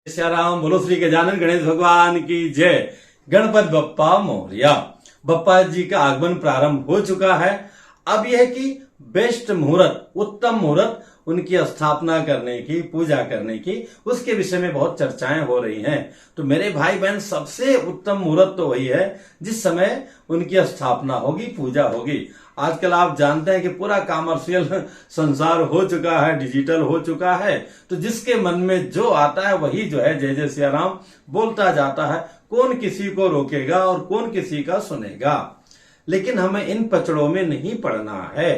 सियाराम। बोलो श्री गजानन गणेश भगवान की जय। गणपति बप्पा मोरया। बप्पा जी का आगमन प्रारंभ हो चुका है। अब यह कि बेस्ट मुहूर्त, उत्तम मुहूर्त उनकी स्थापना करने की, पूजा करने की, उसके विषय में बहुत चर्चाएं हो रही हैं। तो मेरे भाई बहन, सबसे उत्तम मुहूर्त तो वही है जिस समय उनकी स्थापना होगी, पूजा होगी। आजकल आप जानते हैं कि पूरा कॉमर्शियल संसार हो चुका है, डिजिटल हो चुका है। तो जिसके मन में जो आता है वही जो है जय जय सियाराम बोलता जाता है। कौन किसी को रोकेगा और कौन किसी का सुनेगा। लेकिन हमें इन पचड़ों में नहीं पड़ना है।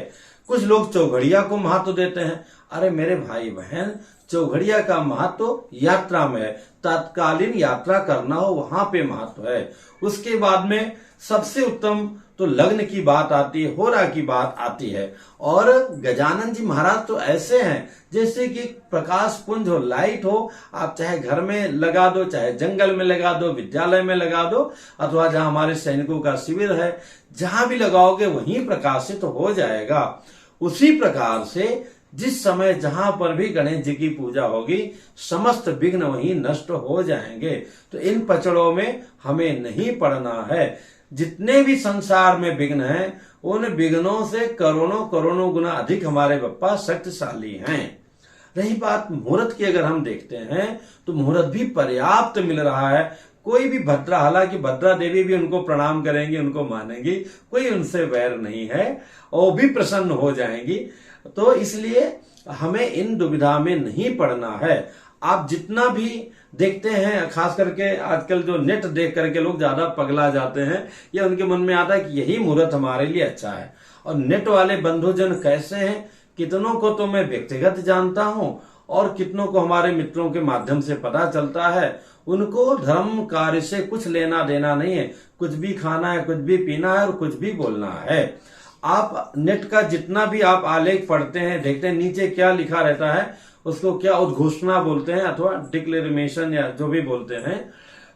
कुछ लोग चौघड़िया को महत्व देते हैं। अरे मेरे भाई बहन, चौघड़िया का महत्व यात्रा में है। तत्कालीन यात्रा करना हो वहां पे महत्व है। उसके बाद में सबसे उत्तम तो लग्न की बात आती है, होरा की बात आती है। और गजानन जी महाराज तो ऐसे हैं जैसे कि प्रकाश पुंज हो, लाइट हो। आप चाहे घर में लगा दो, चाहे जंगल में लगा दो, विद्यालय में लगा दो, अथवा जहां हमारे सैनिकों का शिविर है, जहां भी लगाओगे वहीं प्रकाशित हो जाएगा। उसी प्रकार से जिस समय जहां पर भी गणेश जी की पूजा होगी, समस्त विघ्न वहीं नष्ट हो जाएंगे। तो इन पचड़ों में हमें नहीं पड़ना है। जितने भी संसार में विघ्न हैं, उन विघ्नों से करोड़ों करोड़ों गुना अधिक हमारे बप्पा शक्तिशाली हैं। रही बात मुहूर्त की, अगर हम देखते हैं तो मुहूर्त भी पर्याप्त मिल रहा है। कोई भी भद्रा, हालांकि भद्रा देवी भी उनको प्रणाम करेंगी, उनको मानेंगी, कोई उनसे वैर नहीं है, और भी प्रसन्न हो जाएंगी। तो इसलिए हमें इन दुविधा में नहीं पड़ना है। आप जितना भी देखते हैं, खास करके आजकल जो नेट देख करके लोग ज्यादा पगला जाते हैं, या उनके मन में आता है कि यही मुहूर्त हमारे लिए अच्छा है। और नेट वाले बंधुजन कैसे हैं, कितनों को तो मैं व्यक्तिगत जानता हूं और कितनों को हमारे मित्रों के माध्यम से पता चलता है। उनको धर्म कार्य से कुछ लेना देना नहीं है। कुछ भी खाना है, कुछ भी पीना है और कुछ भी बोलना है। आप नेट का जितना भी आप आलेख पढ़ते हैं, देखते हैं नीचे क्या लिखा रहता है, उसको क्या उद्घोषणा बोलते हैं अथवा डिक्लेरेशन या जो भी बोलते हैं।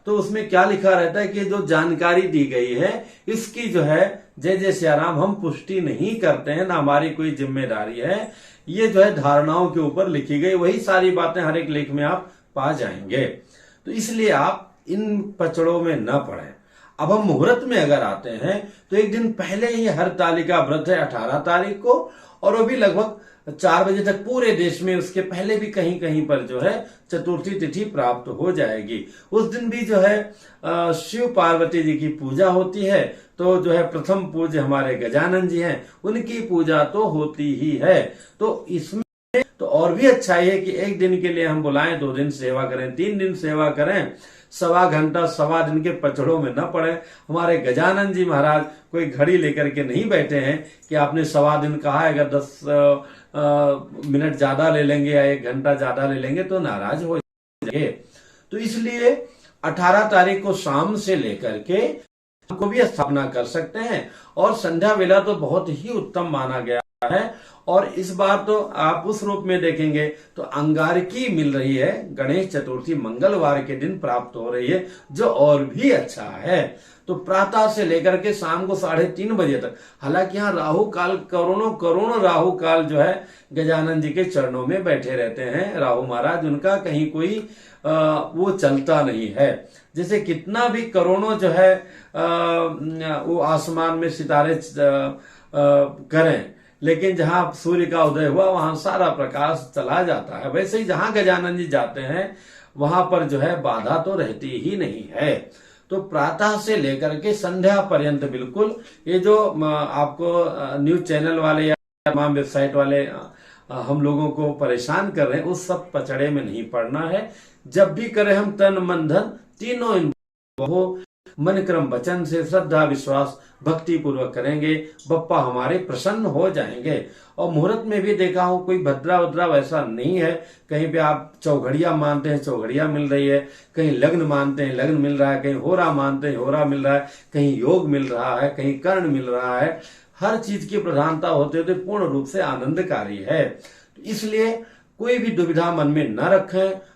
तो उसमें क्या लिखा रहता है कि जो जानकारी दी गई है इसकी जो है जय जय सियाराम हम पुष्टि नहीं करते हैं, ना हमारी कोई जिम्मेदारी है। ये जो है धारणाओं के ऊपर लिखी गई, वही सारी बातें हर एक लेख में आप पा जाएंगे। तो इसलिए आप इन पचड़ों में न पड़े। अब हम मुहूर्त में अगर आते हैं तो एक दिन पहले ही हरतालिका व्रत है 18 तारीख को, और वो भी लगभग 4 बजे तक पूरे देश में। उसके पहले भी कहीं कहीं पर जो है चतुर्थी तिथि प्राप्त हो जाएगी। उस दिन भी जो है शिव पार्वती जी की पूजा होती है। तो जो है प्रथम पूज्य हमारे गजानन जी हैं, उनकी पूजा तो होती ही है। तो इसमें तो और भी अच्छा है कि एक दिन के लिए हम बुलाएं, 2 दिन सेवा करें, 3 दिन सेवा करें, सवा घंटा सवा दिन के पचड़ों में न पड़े। हमारे गजानन जी महाराज कोई घड़ी लेकर के नहीं बैठे हैं कि आपने सवा दिन कहा है, अगर 10 मिनट ज्यादा ले लेंगे या 1 घंटा ज्यादा ले लेंगे तो नाराज हो जाएंगे। तो इसलिए 18 तारीख को शाम से लेकर के हमको भी स्थापना कर सकते हैं। और संध्या वेला तो बहुत ही उत्तम माना गया है। और इस बार तो आप उस रूप में देखेंगे तो अंगारकी मिल रही है। गणेश चतुर्थी मंगलवार के दिन प्राप्त हो रही है, जो और भी अच्छा है। तो प्रातः से लेकर के शाम को 3:30 बजे तक, हालांकि यहाँ राहु काल, करोड़ों राहु काल जो है गजानन जी के चरणों में बैठे रहते हैं। राहु महाराज, उनका कहीं कोई वो चलता नहीं है। जैसे कितना भी करोड़ों जो है वो आसमान में सितारे करें, लेकिन जहां सूर्य का उदय हुआ वहां सारा प्रकाश चला जाता है। वैसे ही जहां गजानन जी जाते हैं वहां पर जो है बाधा तो रहती ही नहीं है। तो प्रातः से लेकर के संध्या पर्यंत बिल्कुल ये जो आपको न्यूज चैनल वाले या तमाम वेबसाइट वाले हम लोगों को परेशान कर रहे हैं, उस सब पचड़े में नहीं पड़ना है। जब भी करें हम तन मन धन तीनों इन मन क्रम वचन से श्रद्धा विश्वास भक्ति पूर्वक करेंगे, बप्पा हमारे प्रसन्न हो जाएंगे। और मुहूर्त में भी देखा हूं कोई भद्रा उद्रा वैसा नहीं है। कहीं पे आप चौघड़िया मानते हैं, चौघड़िया मिल रही है, कहीं लग्न मानते हैं, लग्न मिल रहा है, कहीं होरा मानते हैं, होरा मिल रहा है, कहीं योग मिल रहा है, कहीं कर्ण मिल रहा है। हर चीज की प्रधानता होते हुए पूर्ण रूप से आनंदकारी है। इसलिए कोई भी दुविधा मन में न रखें।